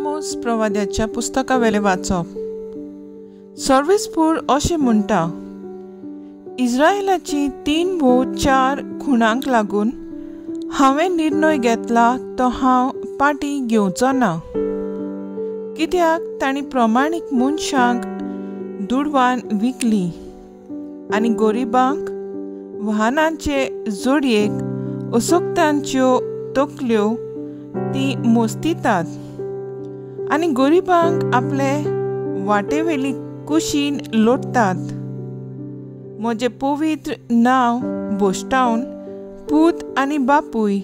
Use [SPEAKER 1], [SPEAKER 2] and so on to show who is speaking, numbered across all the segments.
[SPEAKER 1] आमोस प्रवाद्याच्या पुस्तका वेले वाचप. सर्वेस्पूर अशें म्हणटा, इस्रायलाची 3-4 खुणांक लागून हांवें निर्णय घेतला तो हांव पाटी घेवचो ना, कित्याक तांणी प्रमाणीक मनशांक दुडवान विकली आनी गरिबांक वाहनांचे जोडयेक असोक्तांच्यो तकल्यो ती मोस्तितात आनी गरिबांक आपले वाटेवेली कुशीन लोटतात. म्हजें पवित्र नांव बोश्टावन पूत आनी बापूय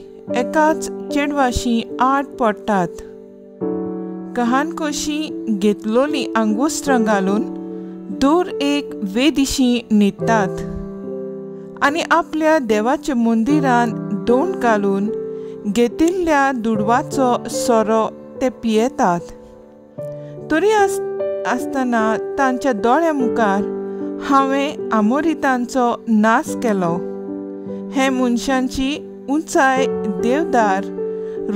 [SPEAKER 1] एकाच चेडवाशी आड पडटात. कहान कशी घेतलोली आंगुस्त्रां घालून दूर एक वेदिशी न्हिदतात आनी आपल्या देवाच्या मंदिरान दोंड घालून घेतिल्ल्या दुडवाचो सोरो ते पियेतात. तरी आसतना तांच्या दोळ्या मुखार हांवें आमोरितांचो नाश केलो. हे मनशांची उंचाय देवदार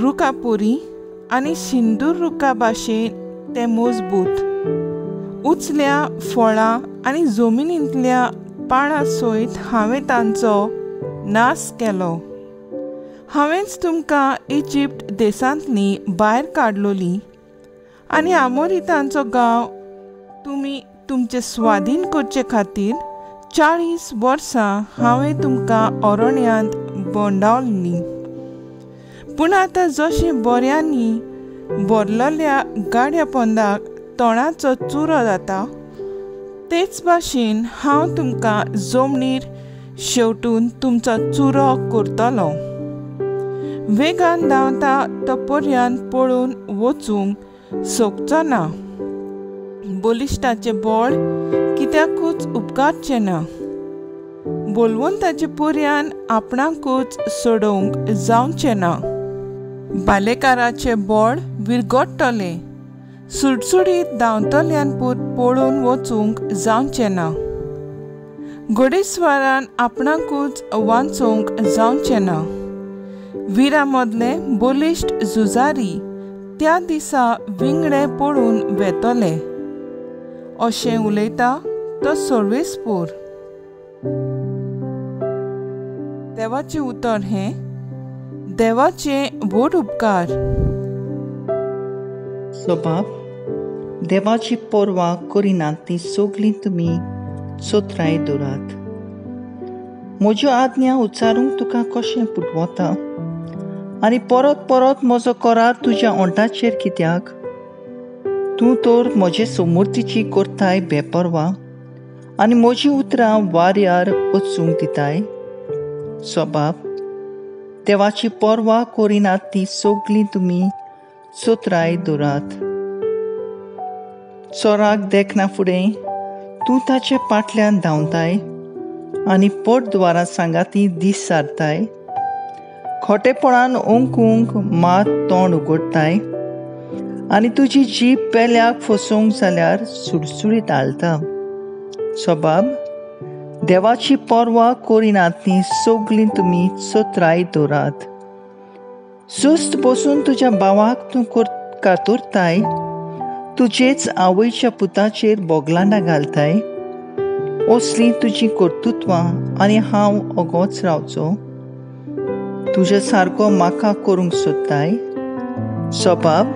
[SPEAKER 1] रुखापुरी आनी सिंदूर रुखा भाशेन ते मजबूत. उचल्या फळां आनी जमनींतल्या पाळां सयत हांवें तांचो नाश केलो. हांवेंच तुमकां इजिप्त देशांतली भायर काडलोली आनी आमोरितांचो गांव तुमी तुमचे स्वाधीन करचे खातीर 40 वर्सां हांवें तुमकां अरण्यांत भोंवडावली. पूण आतां जशें बऱ्यांनी भरलेल्या गाड्या पोंदाक तोंडाचो चुरो जाता, तेच भाशेन हांव तुमकां जमनीर शेवटून तुमचो चुरो करतलो. वेगान धांवता तो पर्यान पळोवन वचूंक सोंपचो ना. बलिश्टाचें बळ कित्याकूच उपकारचें ना. बोलवंताचे पर्यान आपणाकूच सोडोवंक जावचें ना. बालेकाराचें बळ विरगडटलें. सुटसुडीत धांवतल्यान पळोवन वचूंक जावचें ना. घोडेस्वारान आपणाकूच वांचोवंक जावचें ना. विरा मदले बलिश्ट झुजारी त्या दिसा विंगडे पळून वेतले. अशें उलयता तो सर्वेस्पूर. देवाचें उतर हें, देवाचे व्हड उपकार.
[SPEAKER 2] स्वभाव देवाची पर्वा करिनात ती सगळीं तुमी सोत्राय दवरात. म्हज्यो आज्ञा उच्चारूंक तुका कशें पुटवता आनी परत परत म्हजो करार तुज्या ओंठाचेर कित्याक? तूं तर म्हजे समृद्धीची करताय बेपरवा आनी म्हजीं उतरां वाऱ्यार वचूंक दिताय. स्वभाव देवाची पर्वा करिनात ती सगळीं तुमी सोत्राय दवरात. चोराक देखना फुडें तूं ताचे फाटल्यान धांवताय आनी पटद्वारा सांगाती दीस सारताय. खोटेपणान ओंकूंक मात तोंड उगडताय आनी तुजी जीब पेल्याक फसोवंक जाल्यार सुडसुडीत हालता. स्वभाव देवाची पर्वा करिनात ती सगळीं तुमी सोत्राय दवरात. सुस्त बसून तुज्या भावाक तूं कातुरताय. तुजेच आवयच्या पुताचेर बोगलांडा घालताय. असलीं तुजीं कर्तुत्वां आनी हांव ओगोच रावचो. तुजे सारको म्हाका करूंक सोदताय. स्वभाव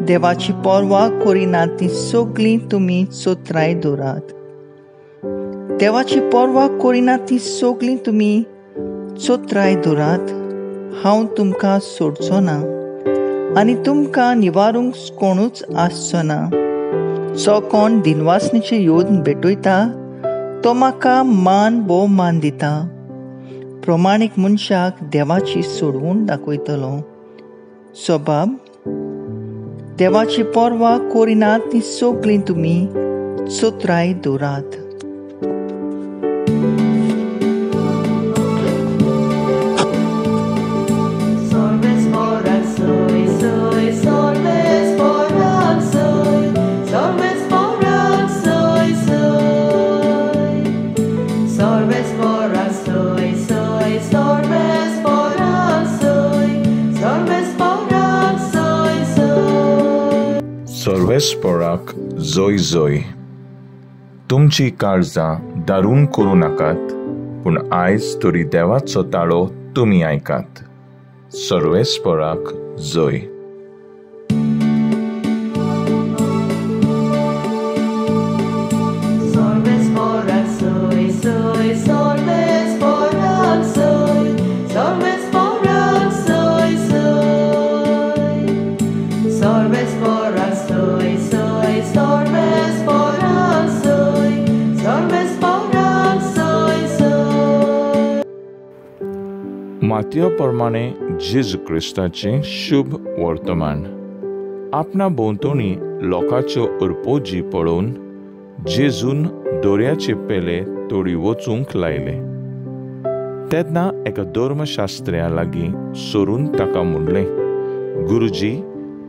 [SPEAKER 2] देवाची पर्वा करिनात ती सगळीं तुमी सोत्राय दवरात. देवाची पर्वा करिनात ती सगळीं तुमी सोत्राय दवरात. हांव तुमकां सोडचो ना आनी तुमकां निवारूंक कोणूच आसचो ना. जो कोण दिनवासणीचे येवन भेटयता तो म्हाका मान भोवमान दिता. प्रमाणीक मनशाक देवाची सोडवून दाखयतलो. स्वभाव देवाची पर्वा करिनात ती सगळीं तुमी सोत्राय दवरात.
[SPEAKER 3] सर्वेस्पराक जोय जोय. तुमची काळजां दारून करूं नाकात, पूण आयज तरी देवाचो ताळो तुमी आयकात. सर्वेस्पराक जोय. मातयो प्रमाणे जेजू क्रिस्ताचे शुभ वर्तमान. आपणा भोंवतणी लोकांच्यो अरपोजी पळोवन जेजून दोर्याचे पेले तोडी वचूंक लायले. तेन्ना एका धर्मशास्त्र्या लागीं सोरून ताका म्हणलें, गुरुजी,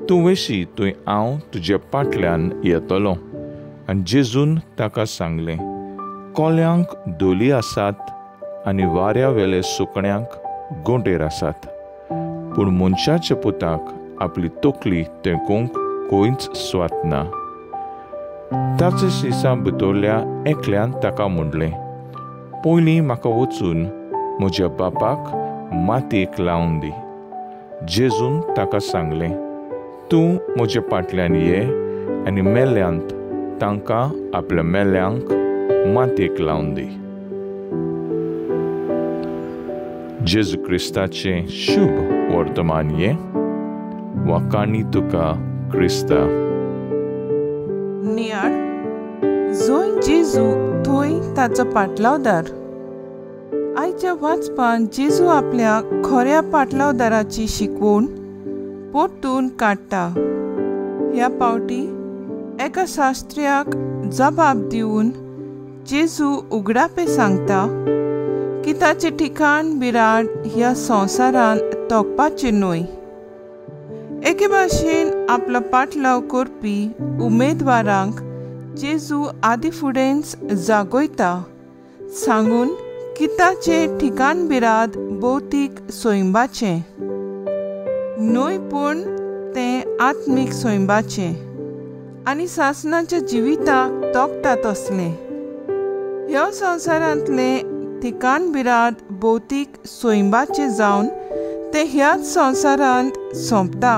[SPEAKER 3] तूं वेशी थंय हांव तुजे फाटल्यान येतलों. आनी जेजून ताका सांगलें, कोल्यांक दोली आसात आनी वाऱ्या वेले सुकण्यांक गोंडेर आसात, पूण मनशाच्या पुताक आपली तकली तेंकूंक खंयच स्वात ना. ताच्या शिसां भितरल्या एकल्यान ताका म्हणलें, पयलीं म्हाका वचून म्हज्या बापाक मातयेक लावन दी. जेजून ताका सांगलें, तूं म्हज्या फाटल्यान ये आनी मेल्ल्यांत तांकां आपल्या मेल्ल्यांक मातयेक लावन दी. जेजू क्रिस्ताचे शुभ वर्तमान ये. वाकाणी तुका क्रिस्ता.
[SPEAKER 1] नियाळ जोय जेजू थंय ताचो पाटलावदार. आयच्या वाचपान जेजू आपल्या खऱ्या पाटलावदाराची शिकवण पोरतून काडटा. ह्या पावटी एका शास्त्र्याक जबाब दिवन जेजू उगडापे सांगता की ताचे ठिकाण बिराड ह्या संवसारान तोकपाचें न्हय. एके भाशेन आपलो पाटलाव करपी उमेदवारांक जेजू आदी फुडेंच जागयता, सांगून की ताचे ठिकाण बिराद भौतीक सोयंबाचें न्हय, पूण तें आत्मीक सोयंबाचें आनी सासणाच्या जिविताक तोखता तसलें. ह्या संवसारांतलें ठिकाण बिराद भौतीक सोयंबाचें जावन तें ह्याच संवसारांत सोंपता.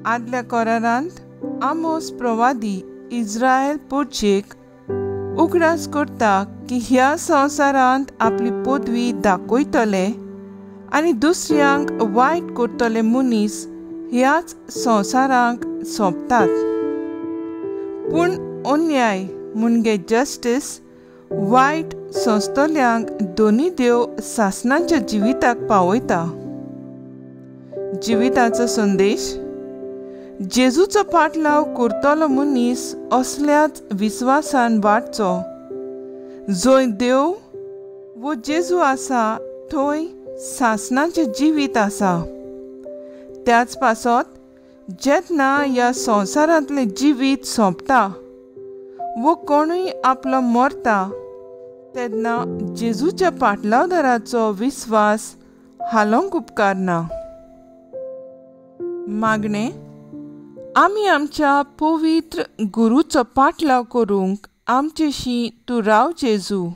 [SPEAKER 1] आदल्या कोरारांत आमोस प्रवादी इस्रायल पोरचेक उगडास करता की ह्या संवसारांत आपली पदवी दाखयतले आनी दुसऱ्यांक वायट करतले मनीस ह्याच संवसारांक सोंपतात. पूण अन्याय म्हणजे जस्टीस वायट संस्थोल्यांक दोनी देव सासणाच्या जिविताक पावयता. जिविताचो संदेश. जेजूचो पाटलाव करतलो मनीस असल्याच विस्वासान वाडचो. जंय देव वो जेजू आसा थंय सासणाचें जिवीत आसा. त्याच पासत जेन्ना ह्या संवसारांतलें जिवीत सोंपता वो कोणूय आपलो मरता तेन्ना जेजूच्या पाटलावदाराचो विस्वास हालोवंक उपकारना. मागणें. आमी आमच्या पवित्र गुरूचो पाटलाव करूंक आमचेशी तूं राव जेजू.